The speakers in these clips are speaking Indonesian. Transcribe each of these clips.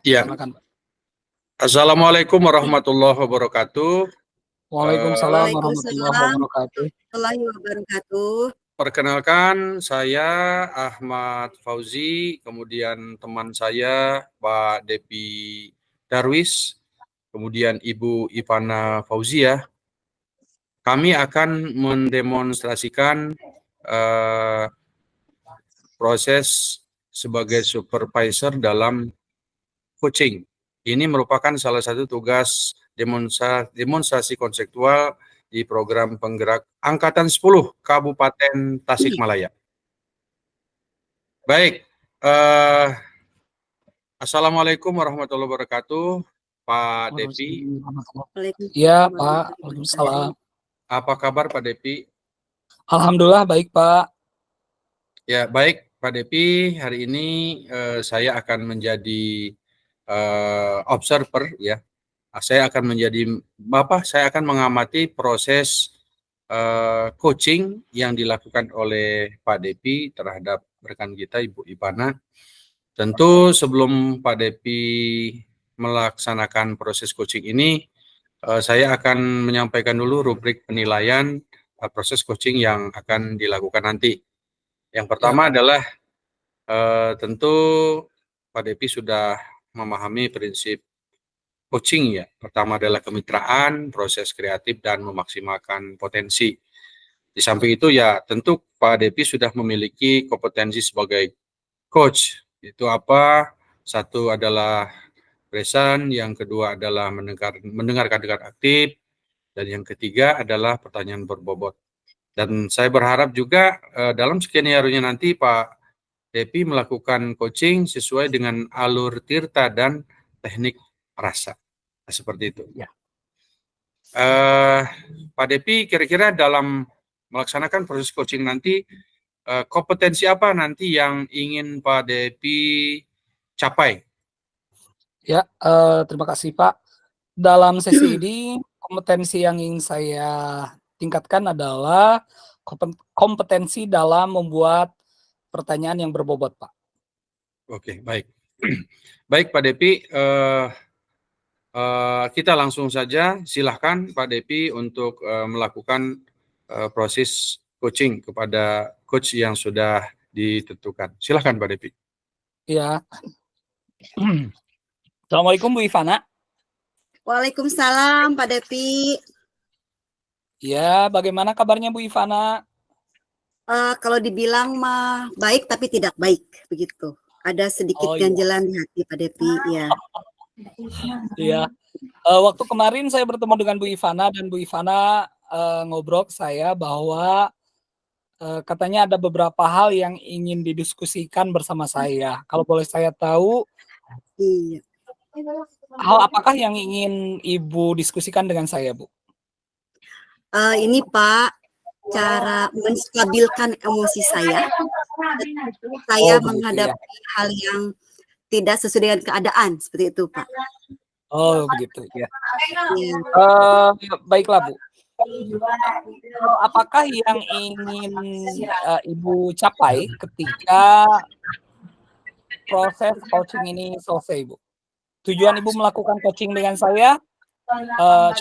Iya. Silakan, Pak. Assalamualaikum warahmatullahi wabarakatuh. Waalaikumsalam warahmatullahi wabarakatuh. Perkenalkan, saya Ahmad Fauzi, kemudian teman saya Pak Depi Darwis, kemudian Ibu Ivana Fauzia. Kami akan mendemonstrasikan proses sebagai supervisor dalam coaching. Ini merupakan salah satu tugas demonstrasi konseptual di program penggerak Angkatan 10 Kabupaten Tasikmalaya. Baik, Assalamualaikum warahmatullahi wabarakatuh, Pak Depi. Iya, Pak. Waalaikumsalam. Apa kabar Pak Depi? Alhamdulillah baik, Pak. Ya, baik Pak Depi. Hari ini saya akan menjadi observer, ya. Saya akan mengamati proses coaching yang dilakukan oleh Pak Depi terhadap rekan kita Ibu Ivana. Tentu sebelum Pak Depi melaksanakan proses coaching ini, saya akan menyampaikan dulu rubrik penilaian proses coaching yang akan dilakukan nanti. Yang pertama adalah tentu Pak Depi sudah memahami prinsip coaching, ya. Pertama adalah kemitraan, proses kreatif, dan memaksimalkan potensi. Di samping itu ya tentu Pak Depi sudah memiliki kompetensi sebagai coach. Itu apa? Satu adalah present, yang kedua adalah mendengarkan dengan aktif, dan yang ketiga adalah pertanyaan berbobot. Dan saya berharap juga dalam skenario-nya nanti Pak Depi melakukan coaching sesuai dengan alur tirta dan teknik rasa. Nah, seperti itu. Ya. Pak Depi kira-kira dalam melaksanakan proses coaching nanti, kompetensi apa nanti yang ingin Pak Depi capai? Ya, terima kasih Pak. Dalam sesi ini kompetensi yang ingin saya tingkatkan adalah kompetensi dalam membuat pertanyaan yang berbobot, Pak. Oke, baik. Baik Pak Depi, kita langsung saja, silahkan Pak Depi untuk melakukan proses coaching kepada coach yang sudah ditentukan. Silahkan Pak Depi. Iya. Assalamualaikum Bu Ivana. Waalaikumsalam Pak Depi. Ya, bagaimana kabarnya Bu Ivana? Kalau dibilang mah baik tapi tidak baik, begitu. Ada sedikit ganjelan di hati Pak Depi, ya. Iya. Waktu kemarin saya bertemu dengan Bu Ivana, dan Bu Ivana ngobrol ke saya bahwa katanya ada beberapa hal yang ingin didiskusikan bersama saya. Kalau boleh saya tahu, iya. Hal apakah yang ingin Ibu diskusikan dengan saya, Bu? Ini Pak, cara menstabilkan emosi saya. Saya menghadapi hal yang tidak sesuai dengan keadaan, seperti itu Pak. Oh begitu ya. Ya. Baiklah Bu. Apakah yang ingin Ibu capai ketika proses coaching ini selesai, Bu? Tujuan Ibu melakukan coaching dengan saya,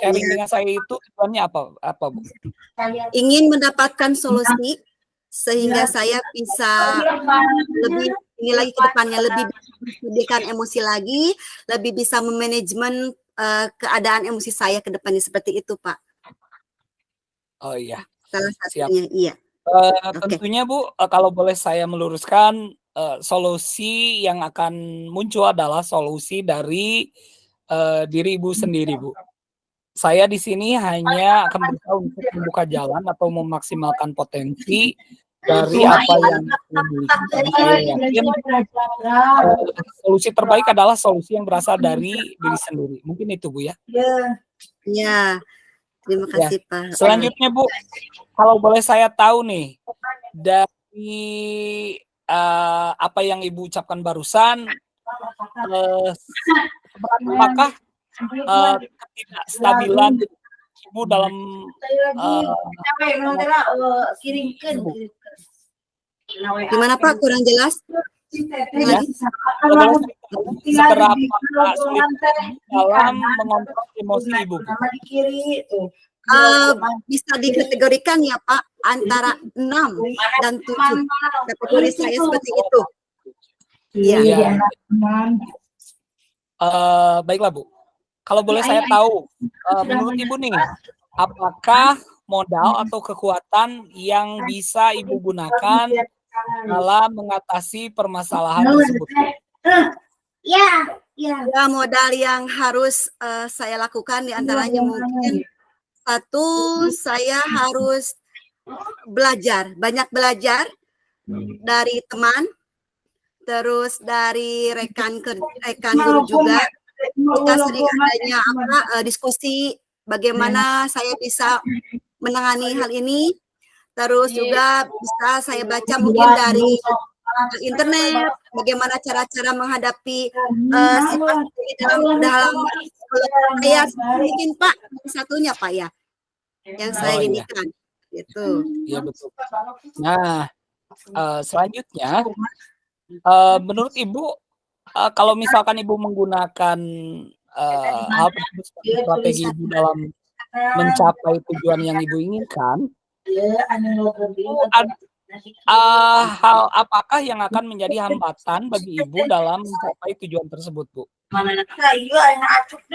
sharing dengan saya itu tujuannya apa Bu? Ingin mendapatkan solusi sehingga saya bisa lebih ini lagi ke depannya, lebih menstabilkan emosi lagi, lebih bisa memanajemen keadaan emosi saya ke depannya, seperti itu Pak. Oh iya. Salah satunya. Siap. Iya. Tentunya Bu, kalau boleh saya meluruskan, solusi yang akan muncul adalah solusi dari diri Ibu sendiri, Bu. Saya di sini hanya akan berusaha untuk membuka jalan atau memaksimalkan potensi dari apa yang dimiliki. Saya yakin solusi terbaik adalah solusi yang berasal dari diri sendiri. Mungkin itu Bu ya. Ya. Terima kasih Pak. Selanjutnya Bu, kalau boleh saya tahu nih, dari apa yang Ibu ucapkan barusan, apakah ketidakstabilan Ibu dalam gimana Pak, kurang jelas? Ya. Kalau boleh seberapa sulit dalam mengontrol emosi Ibu? Bisa dikategorikan ya Pak antara 6 dan 7. Kategori saya seperti itu. Iya. Baiklah Bu. Kalau boleh saya tahu, menurut Ibu nih, apakah modal atau kekuatan yang bisa Ibu gunakan dalam mengatasi permasalahan tersebut? Ya, modal yang harus saya lakukan diantaranya mungkin satu, saya harus banyak belajar dari teman, terus dari rekan guru juga. Kita sering adanya diskusi bagaimana saya bisa menangani hal ini. Terus juga bisa saya baca mungkin dari internet bagaimana cara-cara menghadapi sifat ini dalam saya mungkin Pak satunya Pak ya yang saya inikan gitu. Iya betul. Nah, selanjutnya menurut Ibu kalau misalkan Ibu menggunakan hal tersebut sebagai strategi Ibu dalam mencapai tujuan yang Ibu inginkan, hal apakah yang akan menjadi hambatan bagi Ibu dalam mencapai tujuan tersebut, Bu?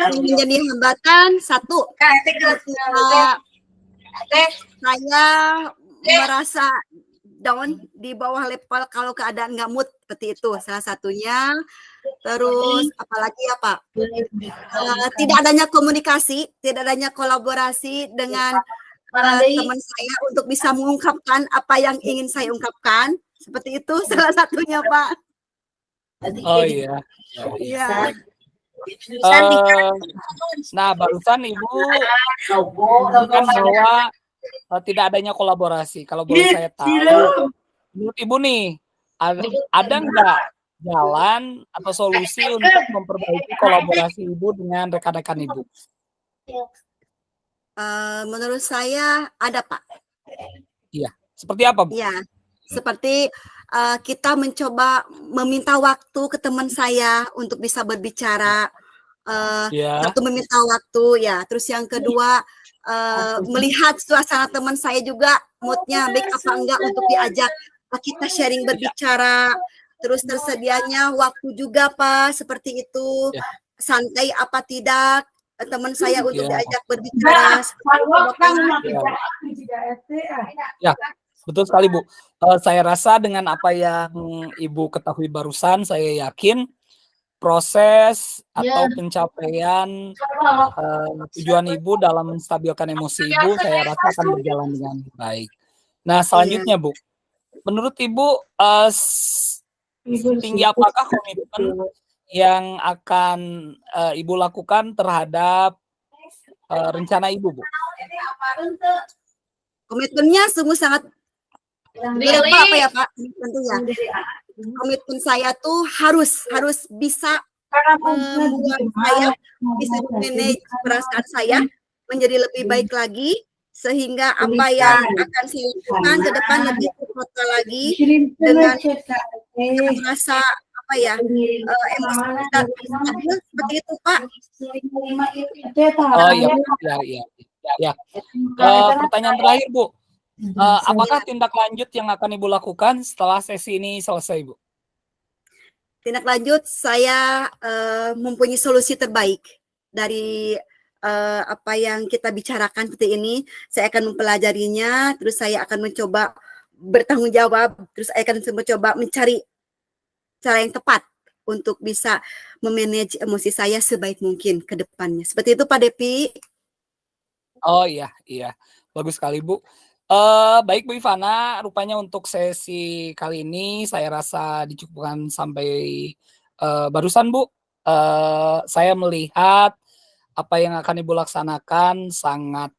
Menjadi hambatan satu, saya merasa down di bawah level kalau keadaan nggak mood seperti itu salah satunya. Terus apalagi ya Pak, tidak adanya komunikasi, tidak adanya kolaborasi dengan teman saya untuk bisa mengungkapkan apa yang ingin saya ungkapkan, seperti itu salah satunya Pak. Oh iya. Iya. Nah barusan Ibu mengatakan bahwa tidak adanya kolaborasi. Kalau boleh saya tahu, menurut Ibu nih, ada nggak jalan atau solusi untuk memperbaiki kolaborasi Ibu dengan rekan-rekan Ibu? Menurut saya ada Pak. Iya, seperti apa Bu? Iya, seperti kita mencoba meminta waktu ke teman saya untuk bisa berbicara. Satu meminta waktu ya, terus yang kedua melihat suasana teman saya juga moodnya baik apa enggak untuk diajak kita sharing berbicara. Terus tersedianya waktu juga Pak seperti itu, santai apa tidak teman saya untuk diajak berbicara. Ya, betul sekali Bu. Saya rasa dengan apa yang Ibu ketahui barusan, saya yakin proses atau pencapaian tujuan Ibu dalam menstabilkan emosi Ibu, saya rasa akan berjalan dengan baik. Nah, selanjutnya Bu, menurut Ibu tinggi apakah komitmen yang akan Ibu lakukan terhadap rencana Ibu, Bu? Komitmennya sungguh sangat apa ya Pak? Tentunya komitmen saya tuh harus bisa membuat saya bisa manage perasaan saya menjadi lebih baik lagi sehingga apa yang akan saya lakukan ke depan lebih tertata lagi dengan merasa apa ya emosi stabil seperti itu Pak. Oh iya. Pertanyaan terakhir Bu, apakah tindak lanjut yang akan Ibu lakukan setelah sesi ini selesai Bu? Tindak lanjut saya mempunyai solusi terbaik dari apa yang kita bicarakan seperti ini. Saya akan mempelajarinya, terus saya akan mencoba bertanggung jawab, terus saya akan mencoba mencari cara yang tepat untuk bisa memanage emosi saya sebaik mungkin ke depannya. Seperti itu Pak Depi. Oh iya, bagus sekali Bu. Baik Bu Ivana, rupanya untuk sesi kali ini saya rasa dicukupkan sampai barusan Bu. Saya melihat apa yang akan Ibu laksanakan sangat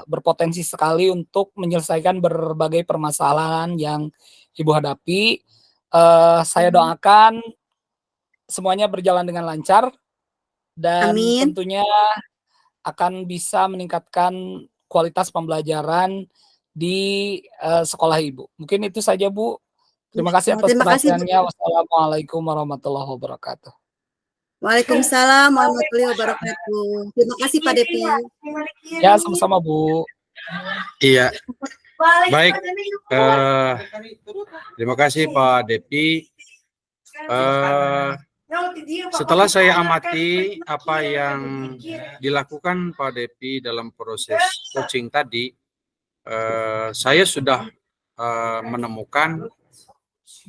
berpotensi sekali untuk menyelesaikan berbagai permasalahan yang Ibu hadapi. Saya doakan semuanya berjalan dengan lancar dan tentunya akan bisa meningkatkan kualitas pembelajaran di sekolah Ibu. Mungkin itu saja Bu. Terima kasih atas Terima kasih. perhatiannya. Wassalamualaikum warahmatullahi wabarakatuh. Waalaikumsalam warahmatullahi wabarakatuh. Terima kasih Pak Depi. Ya, sama-sama Bu. Iya, baik. Terima kasih Pak Depi. Setelah saya amati apa yang dilakukan Pak Depi dalam proses coaching tadi, saya sudah menemukan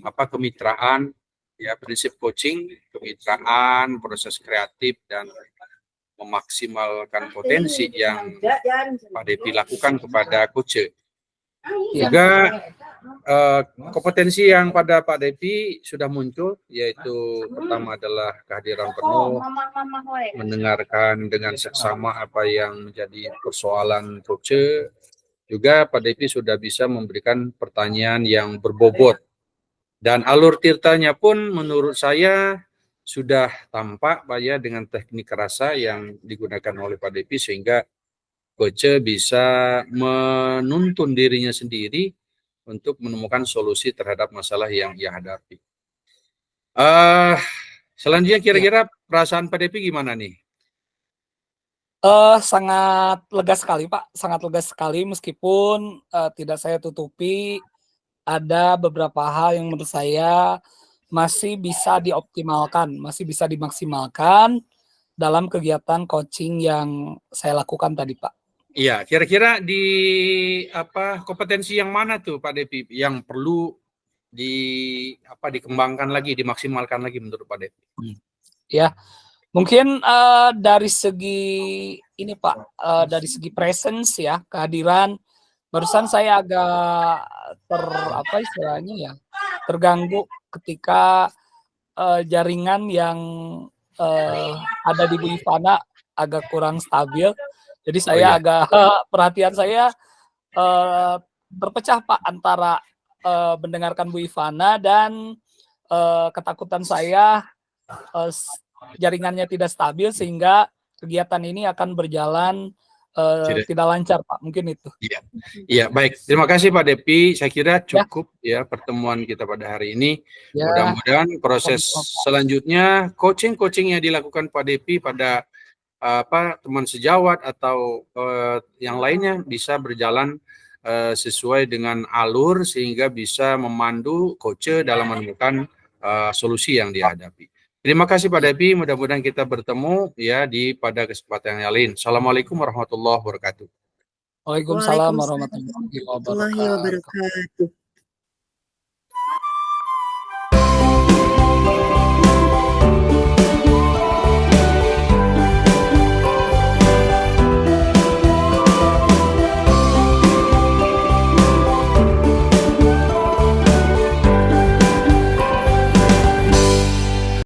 kemitraan, ya, prinsip coaching, kemitraan, proses kreatif dan memaksimalkan potensi yang Pak Depi lakukan kepada coach. Juga kompetensi yang pada Pak Depi sudah muncul, yaitu pertama adalah kehadiran penuh, mendengarkan dengan seksama apa yang menjadi persoalan coach. Juga Pak Depi sudah bisa memberikan pertanyaan yang berbobot. Dan alur tirtanya pun menurut saya sudah tampak Pak ya, dengan teknik rasa yang digunakan oleh Pak Depi, sehingga coach bisa menuntun dirinya sendiri untuk menemukan solusi terhadap masalah yang ia hadapi. Selanjutnya kira-kira perasaan Pak Depi gimana nih? Sangat lega sekali Pak, sangat lega sekali, meskipun tidak saya tutupi ada beberapa hal yang menurut saya masih bisa dioptimalkan, masih bisa dimaksimalkan dalam kegiatan coaching yang saya lakukan tadi Pak. Iya, kira-kira di kompetensi yang mana tuh Pak Depi yang perlu dikembangkan lagi, dimaksimalkan lagi menurut Pak Depi? Ya, mungkin dari segi ini Pak, dari segi presence ya, kehadiran. Barusan saya agak terganggu ketika jaringan yang ada di Bu Ivana agak kurang stabil. Jadi saya agak perhatian saya terpecah Pak antara mendengarkan Bu Ivana dan ketakutan saya jaringannya tidak stabil sehingga kegiatan ini akan berjalan tidak lancar Pak, mungkin itu. Iya, baik. Terima kasih Pak Depi. Saya kira cukup ya pertemuan kita pada hari ini. Mudah-mudahan proses selanjutnya coaching yang dilakukan Pak Depi pada teman sejawat atau yang lainnya bisa berjalan sesuai dengan alur, sehingga bisa memandu coach dalam menemukan solusi yang dihadapi. Terima kasih Pak Depi, mudah-mudahan kita bertemu ya pada kesempatan yang lain. Assalamualaikum warahmatullahi wabarakatuh. Waalaikumsalam warahmatullahi wabarakatuh.